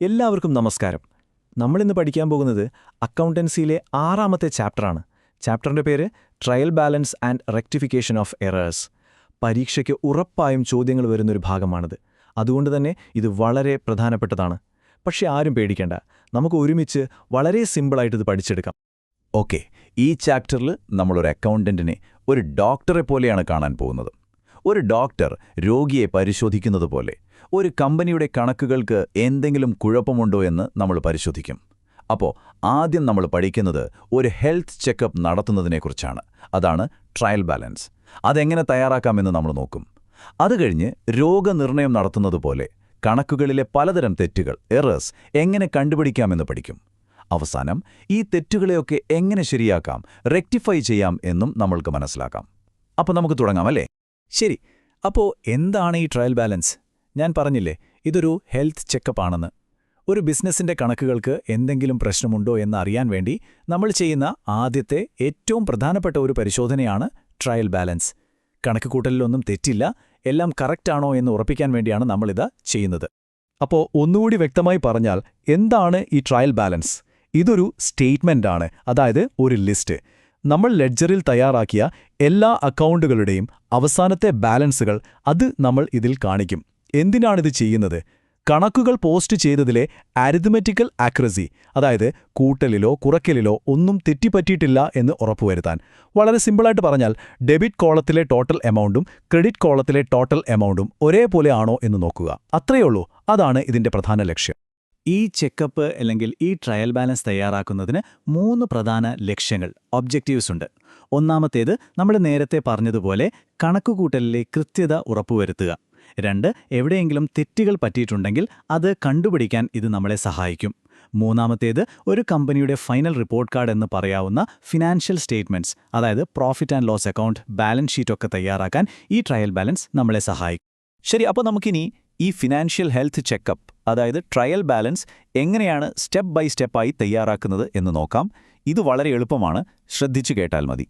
എല്ലാവർക്കും നമസ്കാരം. നമ്മളിന്ന് പഠിക്കാൻ പോകുന്നത് അക്കൗണ്ടൻസിയിലെ 6ാമത്തെ ചാപ്റ്ററാണ്. ചാപ്റ്ററിന്റെ പേര് trial balance and rectification of errors. പരീക്ഷയ്ക്ക് ഉറപ്പായും ചോദ്യങ്ങൾ വരുന്നൊരു ഭാഗമാണിത്. അതുകൊണ്ട് തന്നെ ഇത് വളരെ പ്രധാനപ്പെട്ടതാണ്. പക്ഷേ ആരും പേടിക്കേണ്ട, നമുക്ക് ഒരുമിച്ച് വളരെ സിമ്പിളായിട്ട് ഇത് പഠിച്ചെടുക്കാം. ഓക്കെ, ഈ ചാപ്റ്ററിൽ നമ്മളൊരു അക്കൗണ്ടന്റിനെ ഒരു ഡോക്ടറെ പോലെയാണ് കാണാൻ പോകുന്നത്. ഒരു ഡോക്ടർ രോഗിയെ പരിശോധിക്കുന്നത് പോലെ ഒരു കമ്പനിയുടെ കണക്കുകൾക്ക് എന്തെങ്കിലും കുഴപ്പമുണ്ടോ എന്ന് നമ്മൾ പരിശോധിക്കും. അപ്പോൾ ആദ്യം നമ്മൾ പഠിക്കുന്നത് ഒരു ഹെൽത്ത് ചെക്കപ്പ് നടത്തുന്നതിനെക്കുറിച്ചാണ്. അതാണ് ട്രയൽ ബാലൻസ്. അതെങ്ങനെ തയ്യാറാക്കാമെന്ന് നമ്മൾ നോക്കും. അത് കഴിഞ്ഞ് രോഗനിർണയം നടത്തുന്നതുപോലെ കണക്കുകളിലെ പലതരം തെറ്റുകൾ, എറേഴ്സ് എങ്ങനെ കണ്ടുപിടിക്കാമെന്ന് പഠിക്കും. അവസാനം ഈ തെറ്റുകളെയൊക്കെ എങ്ങനെ ശരിയാക്കാം, റെക്ടിഫൈ ചെയ്യാം എന്നും നമ്മൾക്ക് മനസ്സിലാക്കാം. അപ്പോൾ നമുക്ക് തുടങ്ങാം, അല്ലേ? ശരി, അപ്പോൾ എന്താണ് ഈ ട്രയൽ ബാലൻസ്? ഞാൻ പറഞ്ഞില്ലേ, ഇതൊരു ഹെൽത്ത് ചെക്കപ്പ് ആണെന്ന്. ഒരു ബിസിനസ്സിന്റെ കണക്കുകൾക്ക് എന്തെങ്കിലും പ്രശ്നമുണ്ടോ എന്ന് അറിയാൻ വേണ്ടി നമ്മൾ ചെയ്യുന്ന ആദ്യത്തെ ഏറ്റവും പ്രധാനപ്പെട്ട ഒരു പരിശോധനയാണ് ട്രയൽ ബാലൻസ്. കണക്കുകൂട്ടലിലൊന്നും തെറ്റില്ല, എല്ലാം കറക്റ്റാണോ എന്ന് ഉറപ്പിക്കാൻ വേണ്ടിയാണ് നമ്മളിത് ചെയ്യുന്നത്. അപ്പോൾ ഒന്നുകൂടി വ്യക്തമായി പറഞ്ഞാൽ എന്താണ് ഈ ട്രയൽ ബാലൻസ്? ഇതൊരു സ്റ്റേറ്റ്മെന്റാണ്, അതായത് ഒരു ലിസ്റ്റ്. നമ്മൾ ലെഡ്ജറിൽ തയ്യാറാക്കിയ എല്ലാ അക്കൗണ്ടുകളുടെയും അവസാനത്തെ ബാലൻസുകൾ അത് നമ്മൾ ഇതിൽ കാണിക്കും. എന്തിനാണിത് ചെയ്യുന്നത്? കണക്കുകൾ പോസ്റ്റ് ചെയ്തതിലെ അരിത്മെറ്റിക്കൽ ആക്യുറസി, അതായത് കൂട്ടലിലോ കുറയ്ക്കലിലോ ഒന്നും തെറ്റിപ്പറ്റിയിട്ടില്ല എന്ന് ഉറപ്പുവരുത്താൻ. വളരെ സിമ്പിളായിട്ട് പറഞ്ഞാൽ ഡെബിറ്റ് കോളത്തിലെ ടോട്ടൽ എമൗണ്ടും ക്രെഡിറ്റ് കോളത്തിലെ ടോട്ടൽ എമൗണ്ടും ഒരേപോലെ ആണോ എന്ന് നോക്കുക. അത്രയുള്ളൂ. അതാണ് ഇതിന്റെ പ്രധാന ലക്ഷ്യം. ഈ ചെക്കപ്പ് അല്ലെങ്കിൽ ഈ ട്രയൽ ബാലൻസ് തയ്യാറാക്കുന്നതിന് 3 പ്രധാന ലക്ഷ്യങ്ങൾ, ഒബ്ജക്റ്റീവ്സ് ഉണ്ട്. ഒന്നാമത്തേത് നമ്മൾ നേരത്തെ പറഞ്ഞതുപോലെ കണക്കുകൂട്ടലിലെ കൃത്യത ഉറപ്പുവരുത്തുക. 2, എവിടെയെങ്കിലും തെറ്റുകൾ പറ്റിയിട്ടുണ്ടെങ്കിൽ അത് കണ്ടുപിടിക്കാൻ ഇത് നമ്മളെ സഹായിക്കും. മൂന്നാമത്തേത് ഒരു കമ്പനിയുടെ ഫൈനൽ റിപ്പോർട്ട് കാർഡ് എന്ന് പറയാവുന്ന ഫിനാൻഷ്യൽ സ്റ്റേറ്റ്മെന്റ്സ്, അതായത് profit and loss account, balance ഷീറ്റൊക്കെ തയ്യാറാക്കാൻ ഈ ട്രയൽ ബാലൻസ് നമ്മളെ സഹായിക്കും. ശരി, അപ്പോൾ നമുക്കിനി ഈ ഫിനാൻഷ്യൽ ഹെൽത്ത് ചെക്കപ്പ്, അതായത് ട്രയൽ ബാലൻസ് എങ്ങനെയാണ് സ്റ്റെപ്പ് ബൈ സ്റ്റെപ്പായി തയ്യാറാക്കുന്നത് എന്ന് നോക്കാം. ഇത് വളരെ എളുപ്പമാണ്, ശ്രദ്ധിച്ചു കേട്ടാൽ മതി.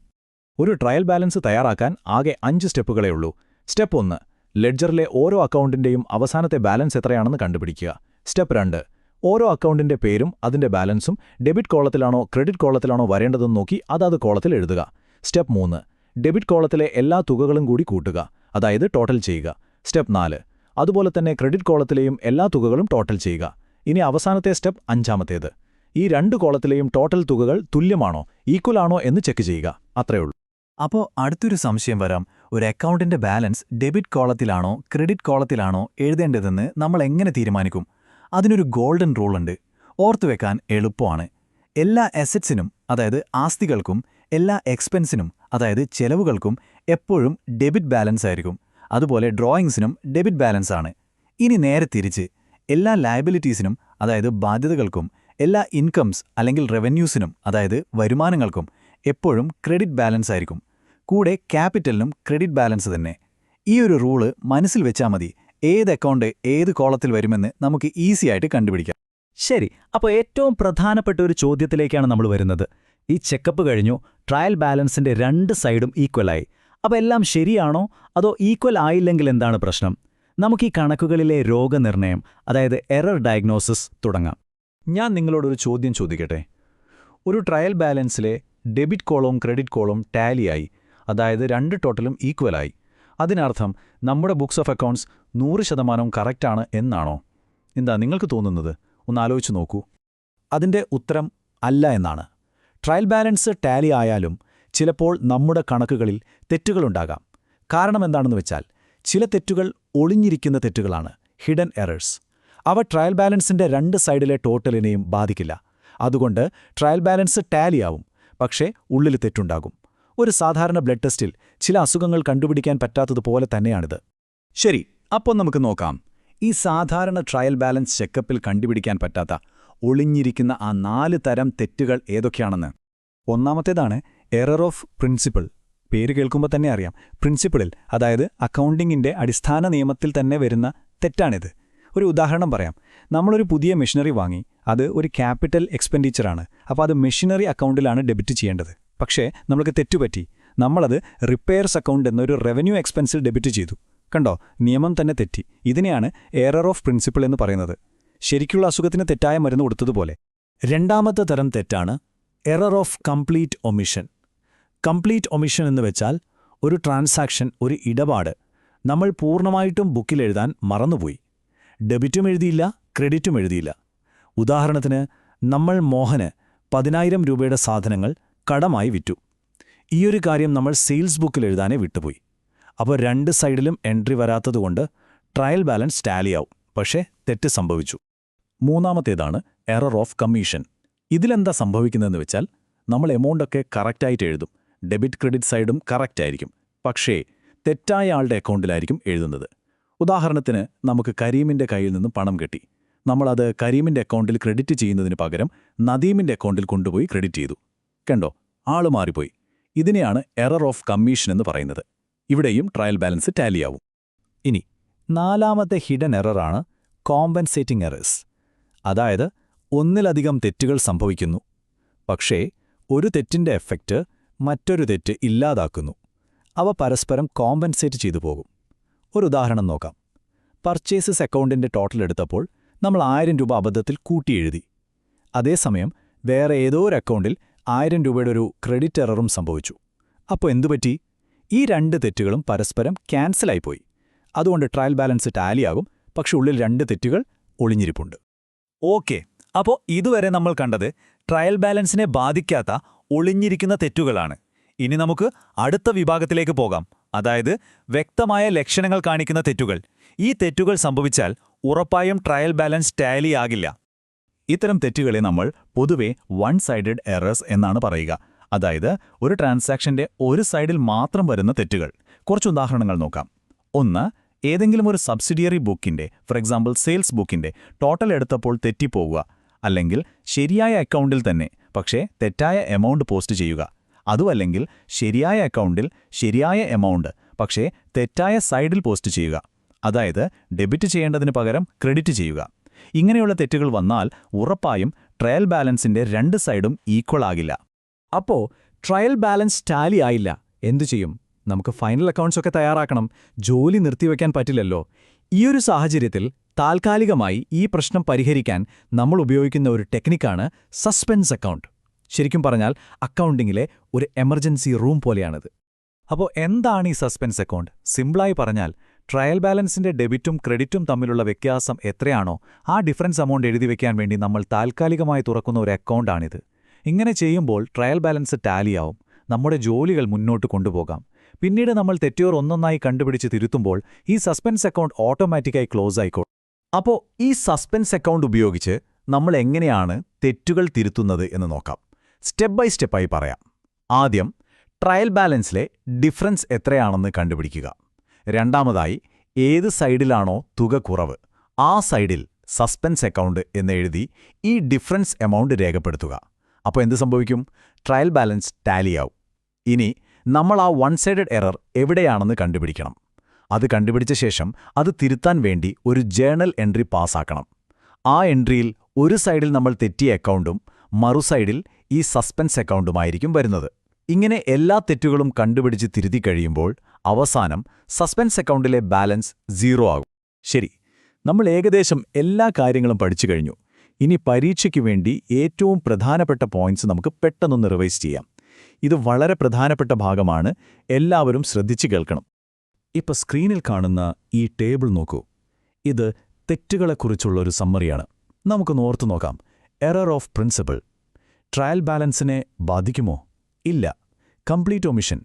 ഒരു ട്രയൽ ബാലൻസ് തയ്യാറാക്കാൻ ആകെ 5 സ്റ്റെപ്പുകളേ ഉള്ളൂ. സ്റ്റെപ്പ് 1, ലെഡ്ജറിലെ ഓരോ അക്കൗണ്ടിന്റെയും അവസാനത്തെ ബാലൻസ് എത്രയാണെന്ന് കണ്ടുപിടിക്കുക. സ്റ്റെപ്പ് 2, ഓരോ അക്കൗണ്ടിന്റെ പേരും അതിന്റെ ബാലൻസും ഡെബിറ്റ് കോളത്തിലാണോ ക്രെഡിറ്റ് കോളത്തിലാണോ വരേണ്ടതെന്ന് നോക്കി അതത് കോളത്തിൽ എഴുതുക. സ്റ്റെപ്പ് 3, ഡെബിറ്റ് കോളത്തിലെ എല്ലാ തുകകളും കൂടി കൂട്ടുക, അതായത് ടോട്ടൽ ചെയ്യുക. സ്റ്റെപ്പ് 4, അതുപോലെ തന്നെ ക്രെഡിറ്റ് കോളത്തിലെയും എല്ലാ തുകകളും ടോട്ടൽ ചെയ്യുക. ഇനി അവസാനത്തെ സ്റ്റെപ്പ് 5ാമത്തേത്, ഈ 2 കോളത്തിലെയും ടോട്ടൽ തുകകൾ തുല്യമാണോ, ഈക്വൽ ആണോ എന്ന് ചെക്ക് ചെയ്യുക. അത്രയുള്ളൂ. അപ്പോൾ അടുത്തൊരു സംശയം വരാം, ഒരു അക്കൗണ്ടിന്റെ ബാലൻസ് ഡെബിറ്റ് കോളത്തിലാണോ ക്രെഡിറ്റ് കോളത്തിലാണോ എഴുതേണ്ടതെന്ന് നമ്മൾ എങ്ങനെ തീരുമാനിക്കും? അതിനൊരു ഗോൾഡൻ റൂൾ ഉണ്ട്. ഓർത്തുവെക്കാൻ എളുപ്പമാണ്. എല്ലാ അസറ്റ്സിനും, അതായത് ആസ്തികൾക്കും, എല്ലാ എക്സ്പെൻസിനും, അതായത് ചെലവുകൾക്കും എപ്പോഴും ഡെബിറ്റ് ബാലൻസ് ആയിരിക്കും. അതുപോലെ ഡ്രോയിങ്സിനും ഡെബിറ്റ് ബാലൻസ് ആണ്. ഇനി നേരെ തിരിച്ച്, എല്ലാ ലയബിലിറ്റീസിനും, അതായത് ബാധ്യതകൾക്കും, എല്ലാ ഇൻകംസ് അല്ലെങ്കിൽ റവന്യൂസിനും, അതായത് വരുമാനങ്ങൾക്കും എപ്പോഴും ക്രെഡിറ്റ് ബാലൻസ് ആയിരിക്കും. കൂടെ ക്യാപിറ്റലിനും ക്രെഡിറ്റ് ബാലൻസ് തന്നെ. ഈ ഒരു റൂള് മനസ്സിൽ വെച്ചാൽ മതി, ഏത് അക്കൗണ്ട് ഏത് കോളത്തിൽ വരുമെന്ന് നമുക്ക് ഈസിയായിട്ട് കണ്ടുപിടിക്കാം. ശരി, അപ്പോൾ ഏറ്റവും പ്രധാനപ്പെട്ട ഒരു ചോദ്യത്തിലേക്കാണ് നമ്മൾ വരുന്നത്. ഈ ചെക്കപ്പ് കഴിഞ്ഞു, ട്രയൽ ബാലൻസിന്റെ 2 സൈഡും ഈക്വലായി. അപ്പോൾ എല്ലാം ശരിയാണോ, അതോ ഈക്വൽ ആയില്ലെങ്കിൽ എന്താണ് പ്രശ്നം? നമുക്ക് ഈ കണക്കുകളിലെ രോഗനിർണയം, അതായത് എറർ ഡയഗ്നോസിസ് തുടങ്ങാം. ഞാൻ നിങ്ങളോടൊരു ചോദ്യം ചോദിക്കട്ടെ. ഒരു ട്രയൽ ബാലൻസിലെ ഡെബിറ്റ് കോളവും ക്രെഡിറ്റ് കോളവും ടാലിയായി, അതായത് 2 ടോട്ടലും ഈക്വലായി. അതിനർത്ഥം നമ്മുടെ ബുക്സ് ഓഫ് അക്കൗണ്ട്സ് 100% കറക്റ്റാണ് എന്നാണോ? എന്താ നിങ്ങൾക്ക് തോന്നുന്നത്? ഒന്ന് ആലോചിച്ച് നോക്കൂ. അതിൻ്റെ ഉത്തരം അല്ല എന്നാണ്. ട്രയൽ ബാലൻസ് ടാലി ആയാലും ചിലപ്പോൾ നമ്മുടെ കണക്കുകളിൽ തെറ്റുകളുണ്ടാകാം. കാരണം എന്താണെന്ന് വെച്ചാൽ, ചില തെറ്റുകൾ ഒളിഞ്ഞിരിക്കുന്ന തെറ്റുകളാണ്, ഹിഡൻ എറേഴ്സ്. അവ ട്രയൽ ബാലൻസിന്റെ 2 സൈഡിലെ ടോട്ടലിനെയും ബാധിക്കില്ല. അതുകൊണ്ട് ട്രയൽ ബാലൻസ് ടാലിയാവും, പക്ഷേ ഉള്ളിൽ തെറ്റുണ്ടാകും. ഒരു സാധാരണ ബ്ലഡ് ടെസ്റ്റിൽ ചില അസുഖങ്ങൾ കണ്ടുപിടിക്കാൻ പറ്റാത്തതുപോലെ തന്നെയാണിത്. ശരി, അപ്പോൾ നമുക്ക് നോക്കാം, ഈ സാധാരണ ട്രയൽ ബാലൻസ് ചെക്കപ്പിൽ കണ്ടുപിടിക്കാൻ പറ്റാത്ത ഒളിഞ്ഞിരിക്കുന്ന ആ 4 തരം തെറ്റുകൾ ഏതൊക്കെയാണെന്ന്. ഒന്നാമത്തേതാണ് എറർ ഓഫ് പ്രിൻസിപ്പിൾ. പേര് കേൾക്കുമ്പോൾ തന്നെ അറിയാം, പ്രിൻസിപ്പിളിൽ, അതായത് അക്കൗണ്ടിങ്ങിന്റെ അടിസ്ഥാന നിയമത്തിൽ തന്നെ വരുന്ന തെറ്റാണിത്. ഒരു ഉദാഹരണം പറയാം. നമ്മളൊരു പുതിയ മെഷീനറി വാങ്ങി, അത് ഒരു ക്യാപിറ്റൽ എക്സ്പെൻഡിച്ചറാണ്. അപ്പോൾ അത് മെഷീനറി അക്കൗണ്ടിലാണ് ഡെബിറ്റ് ചെയ്യേണ്ടത്. പക്ഷേ നമ്മൾക്ക് തെറ്റുപറ്റി, നമ്മളത് റിപ്പയർസ് അക്കൗണ്ട് എന്നൊരു റവന്യൂ എക്സ്പെൻസിൽ ഡെബിറ്റ് ചെയ്തു. കണ്ടോ, നിയമം തന്നെ തെറ്റി. ഇതിനെയാണ് എറർ ഓഫ് പ്രിൻസിപ്പിൾ എന്ന് പറയുന്നത്. ശരിക്കുള്ള അസുഖത്തിന് തെറ്റായ മരുന്ന് കൊടുത്തതുപോലെ. രണ്ടാമത്തെ തരം തെറ്റാണ് error of complete omission. Complete omission എന്ന് വെച്ചാൽ ഒരു ട്രാൻസാക്ഷൻ, ഒരു ഇടപാട് നമ്മൾ പൂർണ്ണമായിട്ടും ബുക്കിലെഴുതാൻ മറന്നുപോയി. ഡെബിറ്റും എഴുതിയില്ല, ക്രെഡിറ്റും എഴുതിയില്ല. ഉദാഹരണത്തിന്, നമ്മൾ മോഹന് 10,000 രൂപയുടെ സാധനങ്ങൾ കടമായി വിറ്റു. ഈയൊരു കാര്യം നമ്മൾ സെയിൽസ് ബുക്കിൽ എഴുതാനേ വിട്ടുപോയി. അപ്പോൾ 2 സൈഡിലും എൻട്രി വരാത്തതുകൊണ്ട് ട്രയൽ ബാലൻസ് ടാലിയാവും, പക്ഷേ തെറ്റ് സംഭവിച്ചു. മൂന്നാമത്തേതാണ് എറർ ഓഫ് കമ്മീഷൻ. ഇതിലെന്താ സംഭവിക്കുന്നതെന്ന് വെച്ചാൽ നമ്മൾ എമൗണ്ടൊക്കെ കറക്റ്റായിട്ട് എഴുതും, ഡെബിറ്റ് ക്രെഡിറ്റ് സൈഡും കറക്റ്റായിരിക്കും, പക്ഷേ തെറ്റായ ആളുടെ അക്കൗണ്ടിലായിരിക്കും എഴുതുന്നത്. ഉദാഹരണത്തിന്, നമുക്ക് കരീമിൻ്റെ കയ്യിൽ നിന്നും പണം കിട്ടി. നമ്മളത് കരീമിൻ്റെ അക്കൗണ്ടിൽ ക്രെഡിറ്റ് ചെയ്യുന്നതിന് പകരം നദീമിൻ്റെ അക്കൗണ്ടിൽ കൊണ്ടുപോയി ക്രെഡിറ്റ് ചെയ്തു. കണ്ടോ, ആള് മാറിപ്പോയി. ഇതിനെയാണ് എറർ ഓഫ് കമ്മീഷൻ എന്ന് പറയുന്നത്. ഇവിടെയും ട്രയൽ ബാലൻസ് ടാലിയാവും. ഇനി 4ാമത്തെ ഹിഡൻ എററാണ് കോമ്പൻസേറ്റിംഗ് എറേഴ്സ്. അതായത് ഒന്നിലധികം തെറ്റുകൾ സംഭവിക്കുന്നു, പക്ഷേ ഒരു തെറ്റിൻ്റെ എഫക്റ്റ് മറ്റൊരു തെറ്റ് ഇല്ലാതാക്കുന്നു. അവ പരസ്പരം കോമ്പൻസേറ്റ് ചെയ്തു പോകും. ഒരു ഉദാഹരണം നോക്കാം. പർച്ചേസസ് അക്കൗണ്ടിൻ്റെ ടോട്ടൽ എടുത്തപ്പോൾ നമ്മൾ 1000 രൂപ അബദ്ധത്തിൽ കൂട്ടിയെഴുതി. അതേസമയം വേറെ ഏതോ ഒരു അക്കൗണ്ടിൽ 1000 രൂപയുടെ ഒരു ക്രെഡിറ്റ് എററും സംഭവിച്ചു. അപ്പോൾ എന്തുപറ്റി? ഈ 2 തെറ്റുകളും പരസ്പരം ക്യാൻസലായിപ്പോയി. അതുകൊണ്ട് ട്രയൽ ബാലൻസ് ടാലിയാകും, പക്ഷെ ഉള്ളിൽ 2 തെറ്റുകൾ ഒളിഞ്ഞിരിപ്പുണ്ട്. ഓക്കെ, അപ്പോൾ ഇതുവരെ നമ്മൾ കണ്ടത് ട്രയൽ ബാലൻസിനെ ബാധിക്കാത്ത ഒളിഞ്ഞിരിക്കുന്ന തെറ്റുകളാണ്. ഇനി നമുക്ക് അടുത്ത വിഭാഗത്തിലേക്ക് പോകാം, അതായത് വ്യക്തമായ ലക്ഷണങ്ങൾ കാണിക്കുന്ന തെറ്റുകൾ. ഈ തെറ്റുകൾ സംഭവിച്ചാൽ ഉറപ്പായും ട്രയൽ ബാലൻസ് ടാലി ആകില്ല. ഇത്തരം തെറ്റുകളെ നമ്മൾ പൊതുവെ വൺ സൈഡഡ് എറേഴ്സ് എന്നാണ് പറയുക. അതായത് ഒരു ട്രാൻസാക്ഷന്റെ ഒരു സൈഡിൽ മാത്രം വരുന്ന തെറ്റുകൾ. കുറച്ച് ഉദാഹരണങ്ങൾ നോക്കാം. 1. ഏതെങ്കിലും ഒരു സബ്സിഡിയറി ബുക്കിന്റെ, ഫോർ എക്സാമ്പിൾ സെയിൽസ് ബുക്കിന്റെ ടോട്ടൽ എടുത്തപ്പോൾ തെറ്റിപ്പോവുക. അല്ലെങ്കിൽ ശരിയായ അക്കൗണ്ടിൽ തന്നെ പക്ഷേ തെറ്റായ എമൗണ്ട് പോസ്റ്റ് ചെയ്യുക. അതുമല്ലെങ്കിൽ ശരിയായ അക്കൗണ്ടിൽ ശരിയായ എമൗണ്ട് പക്ഷേ തെറ്റായ സൈഡിൽ പോസ്റ്റ് ചെയ്യുക. അതായത് ഡെബിറ്റ് ചെയ്യേണ്ടതിന് പകരം ക്രെഡിറ്റ് ചെയ്യുക. ഇങ്ങനെയുള്ള തെറ്റുകൾ വന്നാൽ ഉറപ്പായും ട്രയൽ ബാലൻസിന്റെ 2 സൈഡും ഈക്വൽ ആകില്ല. അപ്പോൾ ട്രയൽ ബാലൻസ് ടാലി ആയില്ല. എന്തു ചെയ്യും? നമുക്ക് ഫൈനൽ അക്കൗണ്ട്സ് ഒക്കെ തയ്യാറാക്കണം. ജോലി നിർത്തിവെക്കാൻ പറ്റില്ലല്ലോ. ഈയൊരു സാഹചര്യത്തിൽ താൽക്കാലികമായി ഈ പ്രശ്നം പരിഹരിക്കാൻ നമ്മൾ ഉപയോഗിക്കുന്ന ഒരു ടെക്നിക്കാണ് സസ്പെൻസ് അക്കൗണ്ട്. ശരിക്കും പറഞ്ഞാൽ അക്കൗണ്ടിങ്ങിലെ ഒരു എമർജൻസി റൂം പോലെയാണിത്. അപ്പോൾ എന്താണ് ഈ സസ്പെൻസ് അക്കൗണ്ട്? സിമ്പിളായി പറഞ്ഞാൽ ട്രയൽ ബാലൻസിന്റെ ഡെബിറ്റും ക്രെഡിറ്റും തമ്മിലുള്ള വ്യത്യാസം എത്രയാണോ ആ ഡിഫറൻസ് എമൗണ്ട് എഴുതിവെക്കാൻ വേണ്ടി നമ്മൾ താൽക്കാലികമായി തുറക്കുന്ന ഒരു അക്കൗണ്ടാണിത്. ഇങ്ങനെ ചെയ്യുമ്പോൾ ട്രയൽ ബാലൻസ് ടാലിയാവും, നമ്മുടെ ജോലികൾ മുന്നോട്ട് കൊണ്ടുപോകാം. പിന്നീട് നമ്മൾ തെറ്റുകൾ ഒന്നൊന്നായി കണ്ടുപിടിച്ച് തിരുത്തുമ്പോൾ ഈ സസ്പെൻസ് അക്കൗണ്ട് ഓട്ടോമാറ്റിക്കായി ക്ലോസ് ആയിക്കോളും. അപ്പോൾ ഈ സസ്പെൻസ് അക്കൗണ്ട് ഉപയോഗിച്ച് നമ്മൾ എങ്ങനെയാണ് തെറ്റുകൾ തിരുത്തുന്നത് എന്ന് നോക്കാം. സ്റ്റെപ്പ് ബൈ സ്റ്റെപ്പായി പറയാം. ആദ്യം ട്രയൽ ബാലൻസിലെ ഡിഫറൻസ് എത്രയാണെന്ന് കണ്ടുപിടിക്കുക. രണ്ടാമതായി ഏത് സൈഡിലാണോ തുക കുറവ് ആ സൈഡിൽ സസ്പെൻസ് അക്കൗണ്ട് എന്നെഴുതി ഈ ഡിഫറൻസ് എമൗണ്ട് രേഖപ്പെടുത്തുക. അപ്പോൾ എന്ത് സംഭവിക്കും? ട്രയൽ ബാലൻസ് ടാലിയാവും. ഇനി നമ്മൾ ആ വൺ സൈഡഡ് എറർ എവിടെയാണെന്ന് കണ്ടുപിടിക്കണം. അത് കണ്ടുപിടിച്ച ശേഷം അത് തിരുത്താൻ വേണ്ടി ഒരു ജേണൽ എൻട്രി പാസ്സാക്കണം. ആ എൻട്രിയിൽ ഒരു സൈഡിൽ നമ്മൾ തെറ്റിയ അക്കൗണ്ടും മറുസൈഡിൽ ഈ സസ്പെൻസ് അക്കൗണ്ടുമായിരിക്കും വരുന്നത്. ഇങ്ങനെ എല്ലാ തെറ്റുകളും കണ്ടുപിടിച്ച് തിരുത്തി കഴിയുമ്പോൾ അവസാനം സസ്പെൻസ് അക്കൗണ്ടിലെ ബാലൻസ് 0 ആകും. ശരി, നമ്മൾ ഏകദേശം എല്ലാ കാര്യങ്ങളും പഠിച്ചു കഴിഞ്ഞു. ഇനി പരീക്ഷയ്ക്ക് വേണ്ടി ഏറ്റവും പ്രധാനപ്പെട്ട പോയിന്റ്സ് നമുക്ക് പെട്ടെന്നൊന്ന് റിവൈസ് ചെയ്യാം. ഇത് വളരെ പ്രധാനപ്പെട്ട ഭാഗമാണ്, എല്ലാവരും ശ്രദ്ധിച്ചു കേൾക്കണം. ഇപ്പോൾ സ്ക്രീനിൽ കാണുന്ന ഈ ടേബിൾ നോക്കൂ. ഇത് തെറ്റുകളെക്കുറിച്ചുള്ളൊരു സമ്മറിയാണ്. നമുക്കൊന്ന് ഓർത്തു നോക്കാം. എറർ ഓഫ് പ്രിൻസിപ്പിൾ ട്രയൽ ബാലൻസിനെ ബാധിക്കുമോ? ഇല്ല. കംപ്ലീറ്റ് ഒമിഷൻ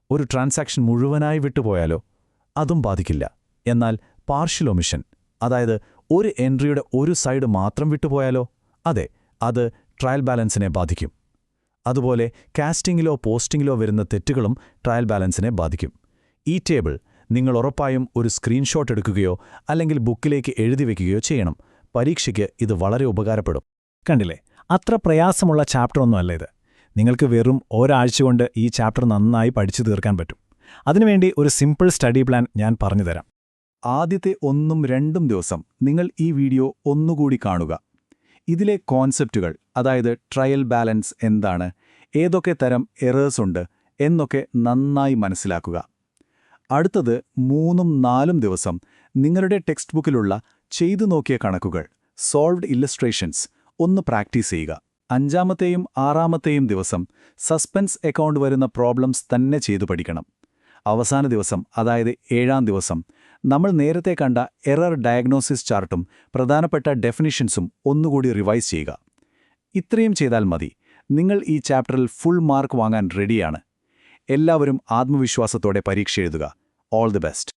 ഒരു ട്രാൻസാക്ഷൻ മുഴുവനായി വിട്ടുപോയാലോ? അതും ബാധിക്കില്ല. എന്നാൽ പാർഷ്യൽ ഒമിഷൻ, അതായത് ഒരു എൻട്രിയുടെ ഒരു സൈഡ് മാത്രം വിട്ടുപോയാലോ? അതെ, അത് ട്രയൽ ബാലൻസിനെ ബാധിക്കും. അതുപോലെ കാസ്റ്റിംഗിലോ പോസ്റ്റിംഗിലോ വരുന്ന തെറ്റുകളും ട്രയൽ ബാലൻസിനെ ബാധിക്കും. ഈ ടേബിൾ നിങ്ങൾ ഉറപ്പായും ഒരു സ്ക്രീൻഷോട്ട് എടുക്കുകയോ അല്ലെങ്കിൽ ബുക്കിലേക്ക് എഴുതി വയ്ക്കുകയോ ചെയ്യണം. പരീക്ഷയ്ക്ക് ഇത് വളരെ ഉപകാരപ്പെടും. കണ്ടില്ലേ, അത്ര പ്രയാസമുള്ള ചാപ്റ്ററൊന്നുമല്ല ഇത്. നിങ്ങൾക്ക് വെറും ഒരാഴ്ച കൊണ്ട് ഈ ചാപ്റ്റർ നന്നായി പഠിച്ചു തീർക്കാൻ പറ്റും. അതിനുവേണ്ടി ഒരു സിമ്പിൾ സ്റ്റഡി പ്ലാൻ ഞാൻ പറഞ്ഞുതരാം. ആദ്യത്തെ 1-2 ദിവസം നിങ്ങൾ ഈ വീഡിയോ ഒന്നുകൂടി കാണുക. ഇതിലെ കോൺസെപ്റ്റുകൾ, അതായത് ട്രയൽ ബാലൻസ് എന്താണ്, ഏതൊക്കെ തരം എറേഴ്സ് ഉണ്ട് എന്നൊക്കെ നന്നായി മനസ്സിലാക്കുക. അടുത്തത് 3-4 ദിവസം നിങ്ങളുടെ ടെക്സ്റ്റ് ബുക്കിലുള്ള ചെയ്തു നോക്കിയ കണക്കുകൾ സോൾവ്ഡ് ഇല്ലസ്ട്രേഷൻസ് ഒന്ന് പ്രാക്ടീസ് ചെയ്യുക. 5-ാമത്തെയും 6-ാമത്തെയും ദിവസം സസ്പെൻസ് അക്കൗണ്ട് വരുന്ന പ്രോബ്ലംസ് തന്നെ ചെയ്തു പഠിക്കണം. അവസാന ദിവസം, അതായത് 7-ാം ദിവസം, നമ്മൾ നേരത്തെ കണ്ട എറർ ഡയഗ്നോസിസ് ചാർട്ടും പ്രധാനപ്പെട്ട ഡെഫിനിഷൻസും ഒന്നുകൂടി റിവൈസ് ചെയ്യുക. ഇത്രയും ചെയ്താൽ മതി. നിങ്ങൾ ഈ ചാപ്റ്ററിൽ ഫുൾ മാർക്ക് വാങ്ങാൻ റെഡിയാണ്. എല്ലാവരും ആത്മവിശ്വാസത്തോടെ പരീക്ഷ എഴുതുക. All the best.